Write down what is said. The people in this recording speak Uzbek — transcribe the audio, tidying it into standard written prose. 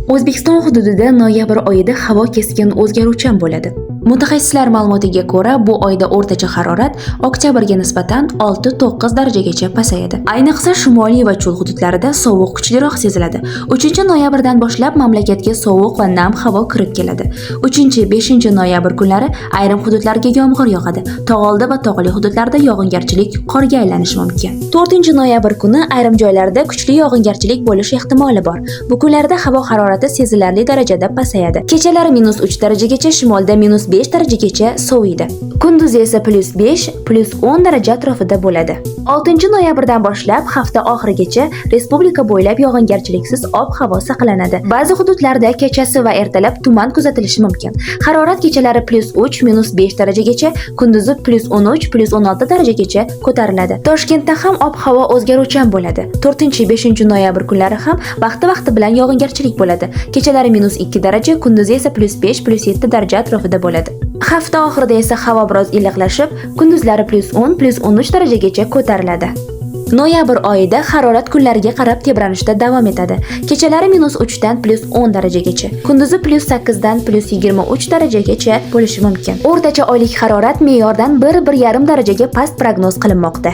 O'zbekiston hududida noyabr oyida havo keskin o'zgaruvchan bo'ladi. Mutaxassislar ma'lumotiga ko'ra, bu oyda o'rtacha harorat oktyabrga nisbatan 6-9 darajagacha pasayadi. Ayniqsa shimoliy va cho'l hududlarida sovuq kuchliroq seziladi. 3-noyabrdan boshlab mamlakatga sovuq va nam havo kirib keladi. 3-5 noyabr kunlari ayrim hududlarga yomg'ir yog'adi. Tog'oldi va tog'li hududlarda yog'ingarchilik qorga aylanishi mumkin. 4-noyabr kuni ayrim joylarda kuchli yog'ingarchilik bo'lish ehtimoli bor. Bu kunlarda havo harorati sezilarli darajada pasayadi. Kechalari -3 darajagacha, shimolda -5 darajagacha soviydi. Kunduzi esa +5, +10 daraja atrofida bo'ladi. 6-noyabrdan boshlab hafta oxirigacha respublika bo'ylab yog'ingarchiliksiz ob-havo saqlanadi. Ba'zi hududlarda kechasi va ertalab tuman kuzatilishi mumkin. Harorat kechalari +3, -5 darajagacha, kunduzi +13, +16 darajagacha ko'tariladi. Toshkentda ham ob-havo o'zgaruvchan bo'ladi. 4-5 kunlari ham vaqti bilan yog'ingarchilik bo'ladi. Kechalari -2 daraja, kunduzi esa +5, +7 daraja atrofida bo'ladi. Hafta oxirida esa havo biroz iliqlashib, kunduzlari +10, +13 darajagacha ko'tariladi. Noyabr oyida harorat kunlariga qarab tebranishda davom etadi. Kechalari -3 dan +10 darajagacha, kunduzi +8 dan +23 darajagacha bo'lishi mumkin. O'rtacha oylik harorat me'yordan 1-1,5 darajaga past prognoz qilinmoqda.